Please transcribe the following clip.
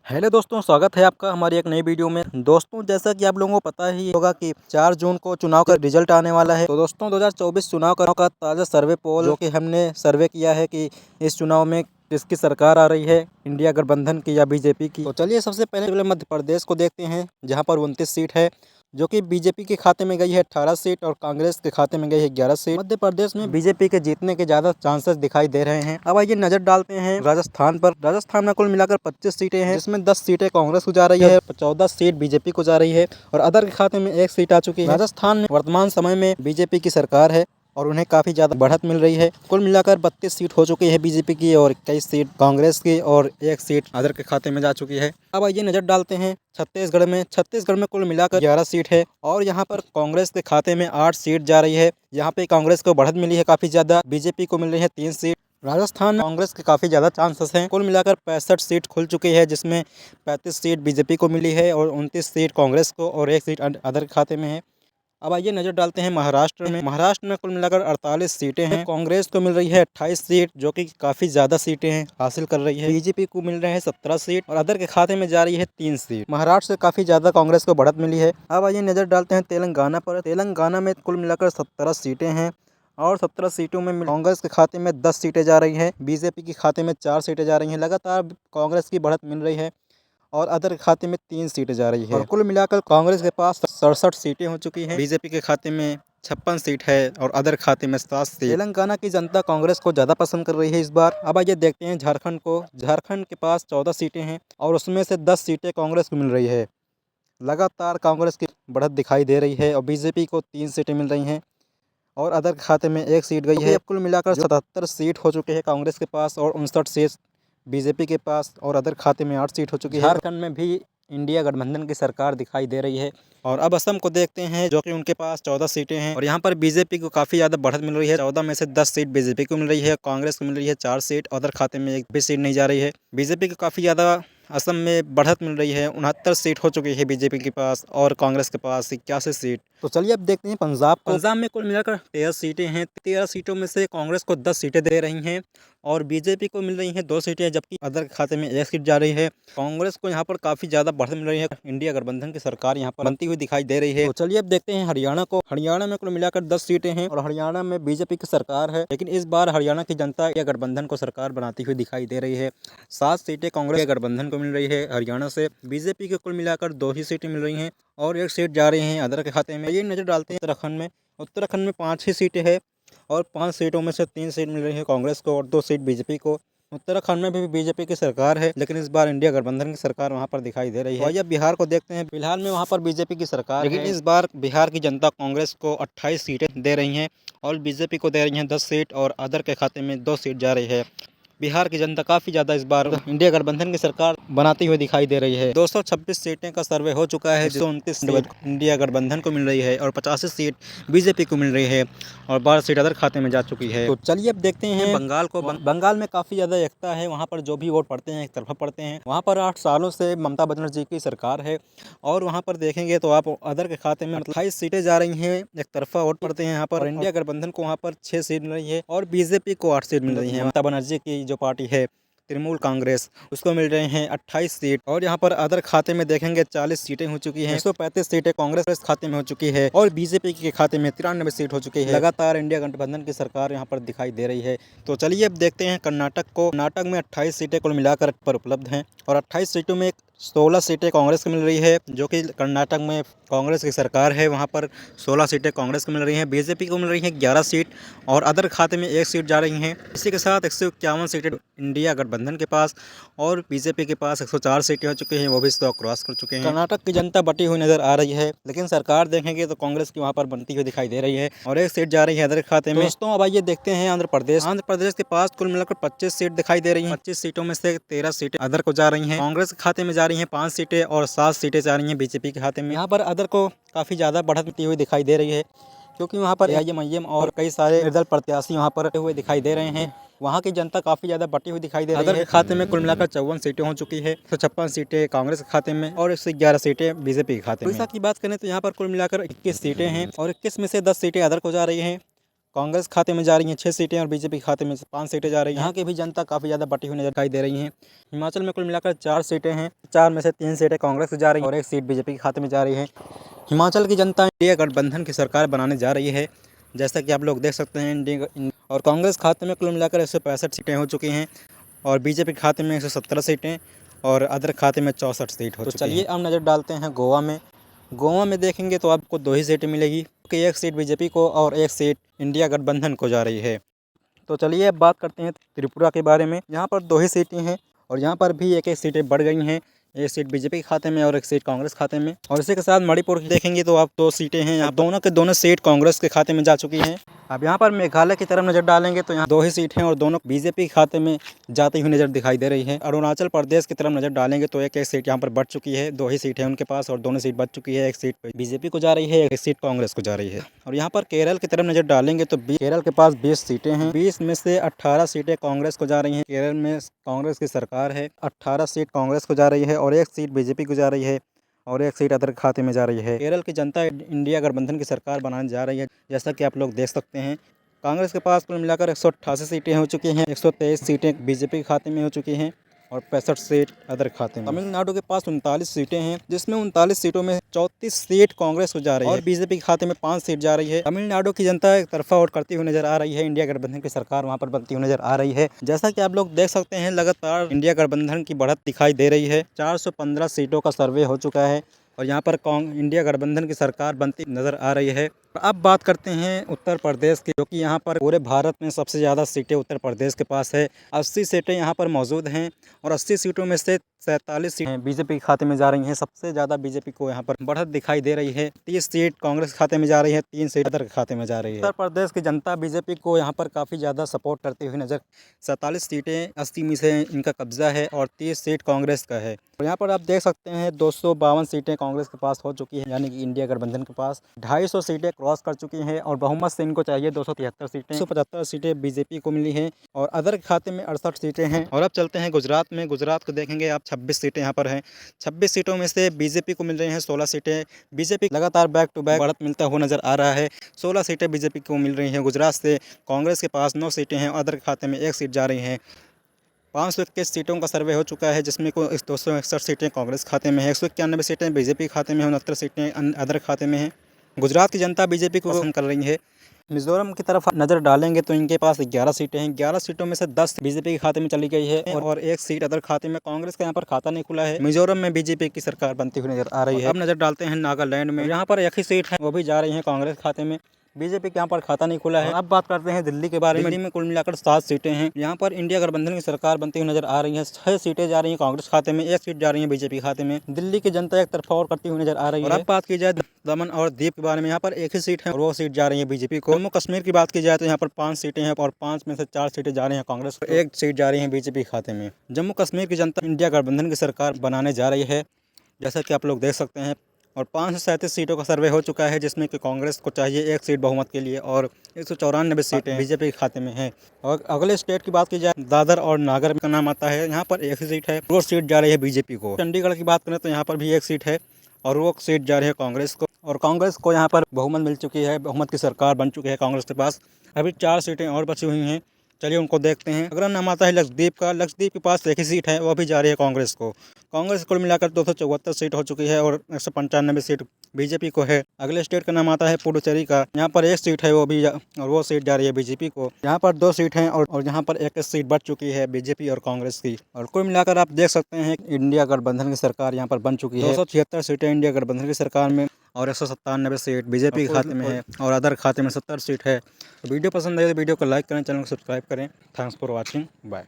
Hello दोस्तों, स्वागत है आपका हमारी एक नई वीडियो में। दोस्तों, जैसा कि आप लोगों को पता ही होगा कि 4 जून को चुनाव का रिजल्ट आने वाला है। तो दोस्तों, 2024 चुनाव का ताज़ा सर्वे पोल जो कि हमने सर्वे किया है कि इस चुनाव में किसकी सरकार आ रही है, इंडिया गठबंधन की या बीजेपी की। तो चलिए सबसे पहले मध्य प्रदेश को देखते हैं, जहाँ पर 29 सीट है, जो कि बीजेपी के खाते में गई है 18 सीट और कांग्रेस के खाते में गई है 11 सीट। मध्य प्रदेश में बीजेपी के जीतने के ज्यादा चांसेस दिखाई दे रहे हैं। अब आइए नजर डालते हैं राजस्थान पर। राजस्थान में कुल मिलाकर 25 सीटें हैं, जिसमें 10 सीटें कांग्रेस को जा रही है, 14 सीट बीजेपी को जा रही है और अदर के खाते में 1 सीट आ चुकी है। राजस्थान में वर्तमान समय में बीजेपी की सरकार है और उन्हें काफ़ी ज़्यादा बढ़त मिल रही है। कुल मिलाकर 32 सीट हो चुकी है बीजेपी की और 21 सीट कांग्रेस की और 1 सीट अदर के खाते में जा चुकी है। अब आइए नज़र डालते हैं छत्तीसगढ़ में। छत्तीसगढ़ में कुल मिलाकर 11 सीट है और यहाँ पर कांग्रेस के खाते में 8 सीट जा रही है। यहाँ पे कांग्रेस को बढ़त मिली है काफ़ी ज़्यादा, बीजेपी को मिल रही है 3 सीट। राजस्थान में कांग्रेस के काफ़ी ज़्यादा चांसेस हैं। कुल मिलाकर 65 सीट खुल चुकी है, जिसमें 35 सीट बीजेपी को मिली है और 29 सीट कांग्रेस को और 1 सीट अदर के खाते में है। अब आइए नजर डालते हैं महाराष्ट्र में। महाराष्ट्र में कुल मिलाकर 48 सीटें हैं। कांग्रेस को मिल रही है 28 सीट, जो कि काफी ज्यादा सीटें हैं हासिल कर रही है। बीजेपी को मिल रहे हैं 17 सीट और अदर के खाते में जा रही है 3 सीट। महाराष्ट्र से काफी ज्यादा कांग्रेस को बढ़त मिली है। अब आइए नजर डालते हैं तेलंगाना पर। तेलंगाना में कुल मिलाकर 17 सीटें हैं और 17 सीटों में कांग्रेस के खाते में 10 सीटें जा रही हैं, बीजेपी के खाते में 4 सीटें जा रही हैं। लगातार कांग्रेस की बढ़त मिल रही है और अदर के खाते में 3 सीटें जा रही है और कुल मिलाकर कांग्रेस के पास 67 सीटें हो चुकी हैं। बीजेपी के खाते में 56 सीट है और अदर खाते में 7 सीट। तेलंगाना की जनता कांग्रेस को ज़्यादा पसंद कर रही है इस बार। अब आइए देखते हैं झारखंड को। झारखंड के पास 14 सीटें हैं और उसमें से 10 सीटें कांग्रेस को मिल रही है। लगातार कांग्रेस की बढ़त दिखाई दे रही है और बीजेपी को 3 सीटें मिल रही हैं और अदर खाते में 1 सीट गई है। कुल मिलाकर 77 सीट हो चुके हैं कांग्रेस के पास और 59 सीट बीजेपी के पास और अदर खाते में 8 सीट हो चुकी है। झारखंड में भी इंडिया गठबंधन की सरकार दिखाई दे रही है। और अब असम को देखते हैं, जो कि उनके पास 14 सीटें हैं और यहाँ पर बीजेपी को काफ़ी ज़्यादा बढ़त मिल रही है। 14 में से 10 सीट बीजेपी को मिल रही है, कांग्रेस को मिल रही है 4 सीट, अदर खाते में 1 भी सीट नहीं जा रही है। बीजेपी को काफ़ी ज़्यादा असम में बढ़त मिल रही है। 69 सीट हो चुकी है बीजेपी के पास और कांग्रेस के पास 81 सीट। तो चलिए अब देखते हैं पंजाब को। पंजाब में कुल मिलाकर 13 सीटें हैं। 13 सीटों में से कांग्रेस को 10 सीटें दे रही हैं और बीजेपी को मिल रही हैं 2 सीटें, जबकि अदर के खाते में 1 सीट जा रही है। कांग्रेस को यहाँ पर काफ़ी ज़्यादा बढ़त मिल रही है। इंडिया गठबंधन की सरकार यहाँ पर बनती हुई दिखाई दे रही है। तो चलिए अब देखते हैं हरियाणा को। हरियाणा में कुल मिलाकर 10 सीटें हैं और हरियाणा में बीजेपी की सरकार है, लेकिन इस बार हरियाणा की जनता या गठबंधन को सरकार बनाती हुई दिखाई दे रही है। 7 सीटें कांग्रेस या गठबंधन को मिल रही है हरियाणा से। बीजेपी के कुल मिलाकर 2 ही सीटें मिल रही हैं और 1 सीट जा रही हैं अदर के खाते में। ये नजर डालते हैं उत्तराखंड में। उत्तराखंड में 5 ही सीटें हैं और 5 सीटों में से 3 सीट मिल रही है कांग्रेस को और 2 सीट बीजेपी को। उत्तराखंड में भी बीजेपी की सरकार है, लेकिन इस बार इंडिया गठबंधन की सरकार वहां पर दिखाई दे रही है। और बिहार को देखते हैं। फिलहाल में वहां पर बीजेपी की सरकार है, लेकिन इस बार बिहार की जनता कांग्रेस को 28 सीटें दे रही है और बीजेपी को दे रही है 10 सीट और अदर के खाते में 2 सीट जा रही है। बिहार की जनता काफ़ी ज़्यादा इस बार इंडिया गठबंधन की सरकार बनाती हुई दिखाई दे रही है। 226 सीटें का सर्वे हो चुका है, 129 सीट इंडिया गठबंधन को मिल रही है और 85 सीट बीजेपी को मिल रही है और 12 सीट अदर खाते में जा चुकी है। तो चलिए अब देखते हैं बंगाल को। बंगाल में काफ़ी ज़्यादा एकता है। वहाँ पर जो भी वोट पड़ते हैं एक तरफा पड़ते हैं। वहाँ पर 8 सालों से ममता बनर्जी की सरकार है और वहाँ पर देखेंगे तो आप अदर के खाते में 28 सीटें जा रही हैं, एक तरफा वोट पड़ते हैं यहाँ पर। इंडिया गठबंधन को वहाँ पर 6 सीट मिल रही है और बीजेपी को 8 सीट मिल रही है। ममता बनर्जी की जो पार्टी है तृणमूल कांग्रेस, उसको मिल रहे हैं 28 सीट और यहाँ पर अदर खाते में देखेंगे 40 सीटें हो चुकी हैं। 135 सीटें कांग्रेस खाते में हो चुकी है और बीजेपी के खाते में 93 सीट हो चुकी है। लगातार इंडिया गठबंधन की सरकार यहाँ पर दिखाई दे रही है। तो चलिए अब देखते हैं कर्नाटक को। कर्नाटक में 28 सीटें कुल मिलाकर पर उपलब्ध हैं और 28 सीटों में 16 सीटें कांग्रेस को मिल रही है, जो कि कर्नाटक में कांग्रेस की सरकार है। वहाँ पर 16 सीटें कांग्रेस को मिल रही हैं। बीजेपी को मिल रही हैं 11 सीट और अदर खाते में 1 सीट जा रही हैं। इसी के साथ 151 सीटें इंडिया गठबंधन के पास और बीजेपी के पास 104 सीटें हो चुकी हैं, वो भी 100 क्रॉस कर चुके हैं। कर्नाटक की जनता बटी हुई नजर आ रही है, लेकिन सरकार देखेंगे तो कांग्रेस की वहाँ पर बनती हुई दिखाई दे रही है और 1 सीट जा रही है अदर खाते में। दोस्तों, अब आइए देखते हैं आंध्र प्रदेश। आंध्र प्रदेश के पास कुल मिलाकर 25 सीट दिखाई दे रही है। 25 सीटों में से 13 सीटें अदर को जा रही हैं। कांग्रेस के खाते में जा रही हैं 5 सीटें और 7 सीटें जा रही हैं बीजेपी के खाते में। यहाँ पर अदर को काफ़ी ज़्यादा बढ़त मिलती हुई दिखाई दे रही है, क्योंकि वहाँ पर AIMIM और कई सारे निर्दल प्रत्याशी वहाँ पर हुए दिखाई दे रहे हैं। वहाँ की जनता काफ़ी ज़्यादा बटी हुई दिखाई दे रही है। अदर के खाते में कुल मिलाकर 54 सीटें हो चुकी है। 156 सीटें कांग्रेस के खाते में और 111 सीटें बीजेपी के खाते में। उड़ीसा की बात करें तो यहाँ पर कुल मिलाकर 21 सीटें हैं और 21 में से 10 सीटें अदर को जा रही हैं। कांग्रेस खाते में जा रही हैं 6 सीटें और बीजेपी खाते में 5 सीटें जा रही हैं। यहाँ की भी जनता काफ़ी ज़्यादा बटी हुई नजर दिखाई दे रही है। हिमाचल में कुल मिलाकर 4 सीटें हैं, 4 में से 3 सीटें कांग्रेस को जा रही हैं और 1 सीट बीजेपी के खाते में जा रही है। हिमाचल की जनता इंडिया गठबंधन की सरकार बनाने जा रही है, जैसा कि आप लोग देख सकते हैं। इंडिया और कांग्रेस खाते में कुल मिलाकर 165 सीटें हो चुकी हैं और बीजेपी खाते में 117 सीटें और अदर खाते में 64 सीट हो चुकी हैं। चलिए अब नज़र डालते हैं गोवा में। गोवा में देखेंगे तो आपको 2 ही सीटें मिलेगी, कि 1 सीट बीजेपी को और 1 सीट इंडिया गठबंधन को जा रही है। तो चलिए अब बात करते हैं त्रिपुरा के बारे में। यहाँ पर 2 ही सीटें हैं और यहाँ पर भी 1-1 सीटें बढ़ गई हैं, 1 सीट बीजेपी के खाते में और 1 सीट कांग्रेस खाते में। और इसी के साथ मणिपुर देखेंगे तो आप 2 सीटें हैं, यहाँ दोनों के दोनों सीट कांग्रेस के खाते में जा चुकी हैं। अब यहाँ पर मेघालय की तरफ नज़र डालेंगे तो यहाँ 2 ही सीट हैं और दोनों बीजेपी खाते में जाती हुई नज़र दिखाई दे रही है। अरुणाचल प्रदेश की तरफ नज़र डालेंगे तो 1-1 सीट यहाँ पर बढ़ चुकी है, 2 ही सीट है उनके पास और दोनों सीट बच चुकी है। 1 सीट बीजेपी को जा रही है, 1 सीट कांग्रेस को जा रही है। और यहाँ पर केरल की तरफ नज़र डालेंगे तो केरल के पास 20 सीटें हैं, 20 में से 18 सीटें कांग्रेस को जा रही हैं। केरल में कांग्रेस की सरकार है, 18 सीट कांग्रेस को जा रही है और 1 सीट बीजेपी को जा रही है और 1 सीट अदर खाते में जा रही है। केरल की जनता इंडिया गठबंधन की सरकार बनाने जा रही है, जैसा कि आप लोग देख सकते हैं। कांग्रेस के पास कुल मिलाकर 188 सीटें हो चुकी हैं, 123 सीटें बीजेपी के खाते में हो चुकी हैं और 65 सीट अदर खाते में। तमिलनाडु के पास 39 सीटें हैं, जिसमें 39 सीटों में 34 सीट कांग्रेस को जा रही है और बीजेपी के खाते में 5 सीट जा रही है। तमिलनाडु की जनता एक तरफा वोट करती हुई नजर आ रही है, इंडिया गठबंधन की सरकार वहां पर बनती हुई नजर आ रही है। जैसा कि आप लोग देख सकते हैं, लगातार इंडिया गठबंधन की बढ़त दिखाई दे रही है। 415 सीटों का सर्वे हो चुका है और यहाँ पर इंडिया गठबंधन की सरकार बनती नजर आ रही है। अब बात करते हैं उत्तर प्रदेश की, जो कि यहाँ पर पूरे भारत में सबसे ज़्यादा सीटें उत्तर प्रदेश के पास है। 80 सीटें यहाँ पर मौजूद हैं और 80 सीटों में से 47 सीटें बीजेपी के खाते में जा रही हैं। सबसे ज़्यादा बीजेपी को यहाँ पर बढ़त दिखाई दे रही है। 30 सीट कांग्रेस खाते में जा रही है, 3 सीट अदर खाते में जा रही है। उत्तर प्रदेश की जनता बीजेपी को यहाँ पर काफ़ी ज़्यादा सपोर्ट करती हुई नजर। 47 सीटें 80 में से इनका कब्जा है और 30 सीट कांग्रेस का है। और यहाँ पर आप देख सकते हैं 252 सीटें कांग्रेस के पास हो चुकी हैं, यानी कि इंडिया गठबंधन के पास 250 सीटें क्रॉस कर चुकी हैं और बहुमत से इनको चाहिए 273 सीटें। 175 सीटें बीजेपी को मिली हैं और अदर खाते में 68 सीटें हैं। और अब चलते हैं गुजरात में। गुजरात को देखेंगे आप, 26 सीटें यहाँ पर हैं। 26 सीटों में से बीजेपी को मिल रही हैं 16 सीटें। बीजेपी लगातार बैक टू बैक बढ़त मिलता हुआ नजर आ रहा है। 16 सीटें बीजेपी को मिल रही हैं गुजरात से। कांग्रेस के पास 9 सीटें हैं और अदर खाते में 1 सीट जा रही हैं। 521 सीटों का सर्वे हो चुका है, जिसमें को 261 सीटें कांग्रेस खाते में है, 191 सीटें बीजेपी खाते में, 69 सीटें अदर खाते में हैं। गुजरात की जनता बीजेपी को पसंद कर रही है। मिजोरम की तरफ नज़र डालेंगे तो इनके पास 11 सीटें हैं। 11 सीटों में से 10 बीजेपी के खाते में चली गई है और 1 सीट अदर खाते में। कांग्रेस का यहाँ पर खाता नहीं खुला है। मिजोरम में बीजेपी की सरकार बनती हुई नजर आ रही है। अब नज़र डालते हैं नागालैंड में। यहाँ पर 1 ही सीट है, वो भी जा रही है कांग्रेस खाते में। बीजेपी के यहाँ पर खाता नहीं खुला है। अब बात करते हैं दिल्ली के बारे में। दिल्ली में कुल मिलाकर 7 सीटें हैं। यहाँ पर इंडिया गठबंधन की सरकार बनती हुई नजर आ रही है। 6 सीटें जा रही हैं कांग्रेस खाते में, 1 सीट जा रही है बीजेपी खाते में। दिल्ली की जनता एक तरफा और करती हुई नजर आ रही है। और अब बात की जाए दमन और दीप के बारे में, यहाँ पर 1 ही सीट है और वो सीट जा रही है बीजेपी को। जम्मू कश्मीर की बात की जाए तो यहाँ पर 5 सीटें हैं और 5 में से 4 सीटें जा रही हैं कांग्रेस को, 1 सीट जा रही है बीजेपी खाते में। जम्मू कश्मीर की जनता इंडिया गठबंधन की सरकार बनाने जा रही है, जैसा कि आप लोग देख सकते हैं। और 537 सीटों का सर्वे हो चुका है, जिसमें कि कांग्रेस को चाहिए 1 सीट बहुमत के लिए और 194 सीटें बीजेपी के खाते में हैं। और अगले स्टेट की बात की जाए, दादर और नागर का नाम आता है। यहाँ पर 1 ही सीट है, वो सीट जा रही है बीजेपी को। चंडीगढ़ की बात करें तो यहाँ पर भी 1 सीट है और वो सीट जा रही है कांग्रेस को। और कांग्रेस को यहाँ पर बहुमत मिल चुकी है, बहुमत की सरकार बन चुकी है कांग्रेस के पास। अभी 4 सीटें और बची हुई हैं, चलिए उनको देखते हैं। अगला नाम आता है लक्षद्वीप का। लक्षद्वीप के पास 1 ही सीट है, वो भी जा रही है कांग्रेस को। कांग्रेस कुल मिलाकर 274 सीट हो चुकी है और 195 सीट बीजेपी को है। अगले स्टेट का नाम आता है पुडुचेरी का। यहाँ पर 1 सीट है, वो भी और वो सीट जा रही है बीजेपी को। यहाँ पर 2 सीट हैं और यहाँ पर 1 सीट बढ़ चुकी है बीजेपी और कांग्रेस की। और कुल मिलाकर आप देख सकते हैं इंडिया गठबंधन की सरकार यहाँ पर बन चुकी है। 276 सीटें इंडिया गठबंधन की सरकार में और 197 सीट बीजेपी के खाते में है और अदर खाते में 70 सीट है। तो वीडियो पसंद आए तो वीडियो को लाइक करें, चैनल को सब्सक्राइब करें। Thanks for watching, bye.